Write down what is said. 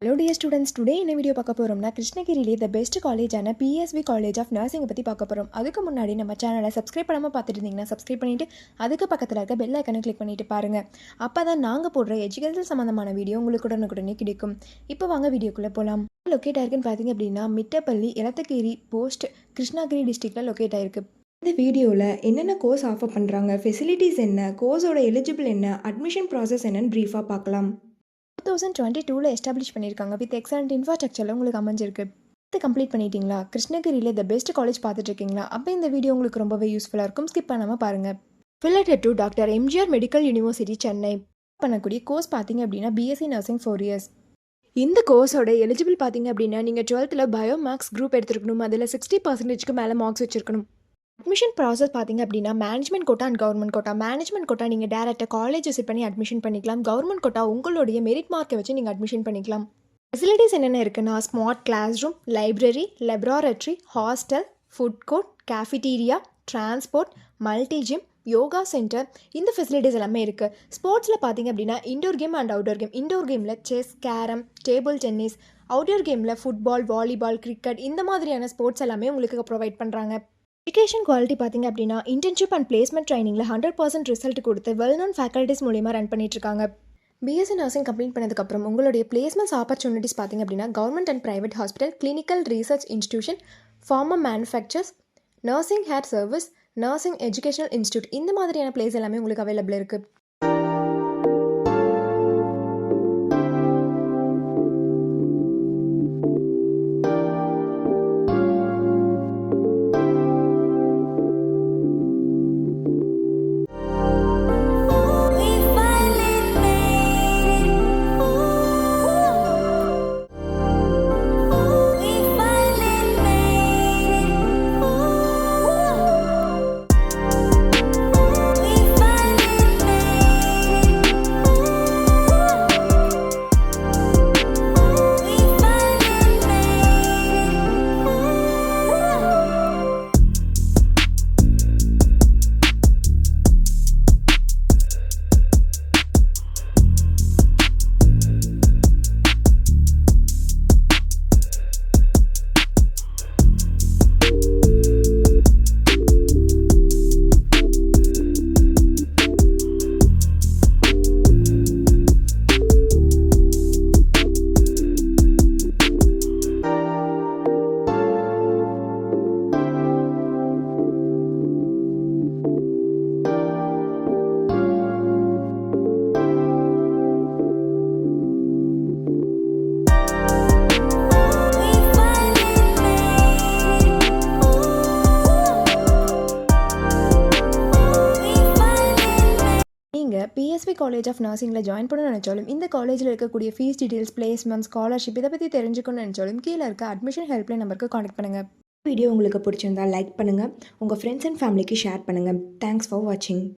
Hello dear students, today in video பார்க்க போறோம்னா கிருஷ்ணகிரியிலே the best college ஆன PSV College of Nursing பத்தி பார்க்க போறோம். அதுக்கு முன்னாடி நம்ம சேனலை சப்ஸ்கிரைப் பண்ணாம பார்த்துட்டு இருந்தீங்கன்னா சப்ஸ்கிரைப் பண்ணிட்டு அதுக்கு பக்கத்துல இருக்க பெல் ஐகானை கிளிக் பண்ணிட்டு பாருங்க. அப்பதான் நாங்க போடுற எஜுகேஷன் சம்பந்தமான வீடியோ உங்களுக்கு உடனுக்குடனே கிடைக்கும். இப்போ வாங்க வீடியோக்குள்ள போலாம். லொகேட் ஆயிருக்குன்னு பாத்தீங்க அப்படின்னா மிட்டப்பள்ளி எலத்தகிரி போஸ்ட் கிருஷ்ணகிரி டிஸ்ட்ரிக்ட்ல லொகேட் ஆயிருக்கு. இந்த வீடியோவில் என்னென்ன கோர்ஸ் ஆஃபர் பண்ணுறாங்க, ஃபெசிலிட்டிஸ் என்ன, கோர்ஸோட எலிஜிபிள் என்ன, அட்மிஷன் ப்ராசஸ் என்னன்னு ப்ரீஃபாக பார்க்கலாம். 2022 எஸ்டாப்ளிஷ் பண்ணியிருக்காங்க. வித் எக்ஸலண்ட் இன்ஃப்ராஸ்ட்ரக்சரில் உங்களுக்கு அமைஞ்சிருக்கு. இது கம்ப்ளீட் பண்ணிட்டீங்களா? கிருஷ்ணகிரியில் த பெஸ்ட் காலேஜ் பார்த்துட்டு இருக்கீங்களா? அப்போ இந்த வீடியோ உங்களுக்கு ரொம்பவே யூஸ்ஃபுல்லாக இருக்கும். ஸ்கிப் பண்ணாமல் பாருங்கள். Affiliated to doctor MGR medical university Chennai பண்ணக்கூடிய கோர்ஸ் பார்த்தீங்க அப்படின்னா பிஎஸ்சி நர்சிங் 4 இயர்ஸ். இந்த கோர்ஸோட எலிஜிபிள் பார்த்தீங்க அப்படின்னா நீங்கள் 12th பயோ மேக்ஸ் குரூப் எடுத்துருக்கணும். அதில் 60%க்கு மேலே மார்க்ஸ் வச்சிருக்கணும். அட்மிஷன் ப்ராசஸ் பார்த்தீங்க அப்படின்னா management quota and government quota. Management quota நீங்கள் டேரெக்டாக காலேஜ் விசிட் பண்ணி அட்மிஷன் பண்ணிக்கலாம். கவர்மெண்ட் கோட்டா உங்களுடைய மெரிட் மார்க்கை வச்சு நீங்கள் அட்மிஷன் பண்ணிக்கலாம். ஃபெசிலிட்டிஸ் என்னென்ன இருக்குன்னா smart class room, library, laboratory, hostel, food court, cafeteria, transport, multi gym, yoga centre, இந்த ஃபெசிலிட்டிஸ் எல்லாமே இருக்குது. ஸ்போர்ட்ஸில் பார்த்தீங்க அப்படின்னா indoor game and outdoor game. Indoor கேமில் chess, carrom, table tennis, outdoor கேமில் ஃபுட்பால், வாலிபால், கிரிக்கெட், இந்த மாதிரியான ஸ்போர்ட்ஸ் எல்லாமே உங்களுக்கு ப்ரொவைட் பண்ணுறாங்க. எஜுகேஷன் குவாலிட்டி பார்த்திங்க அப்படின்னா இன்டர்ன்ஷிப் அண்ட் பிளேஸ்மெண்ட் ட்ரைனிங்கில் 100% ரிசல்ட் கொடுத்து வெல் நோன் ஃபேக்கல்ட்டிஸ் மூலிமா ரன் பண்ணிட்டுருக்காங்க. பிஎஸ்சி நர்சிங் கம்ப்ளீட் பண்ணதுக்கப்புறம் உங்களுடைய பிளேஸ்மெண்ட்ஸ் ஆப்பர்ச்சுனிட்டிஸ் பார்த்திங்க அப்படின்னா government and private hospital, clinical research institution, pharma manufacturers, nursing hair service, nursing educational institute, இந்த மாதிரியான பிளேஸ் எல்லாமே உங்களுக்கு அவைலபிள் இருக்குது. நீங்கள் பிஎஸ்வி காலேஜ் ஆஃப் நர்சிங்கில் ஜாயின் பண்ணணும்னு நினச்சாலும், இந்த காலேஜில் இருக்கக்கூடிய ஃபீஸ் டீட்டெயில்ஸ், பிளேஸ்மெண்ட், ஸ்காலர்ஷிப் இதை பற்றி தெரிஞ்சுக்கணும்னு நினச்சாலும் கீழே இருக்க அட்மிஷன் ஹெல்ப்லைன் நம்பருக்கு கான்டெக்ட் பண்ணுங்கள். வீடியோ உங்களுக்கு பிடிச்சிருந்தால் லைக் பண்ணுங்கள், உங்கள் ஃப்ரெண்ட்ஸ் அண்ட் ஃபேமிலிக்கு ஷேர் பண்ணுங்கள். தேங்க்ஸ் ஃபார் வாட்சிங்.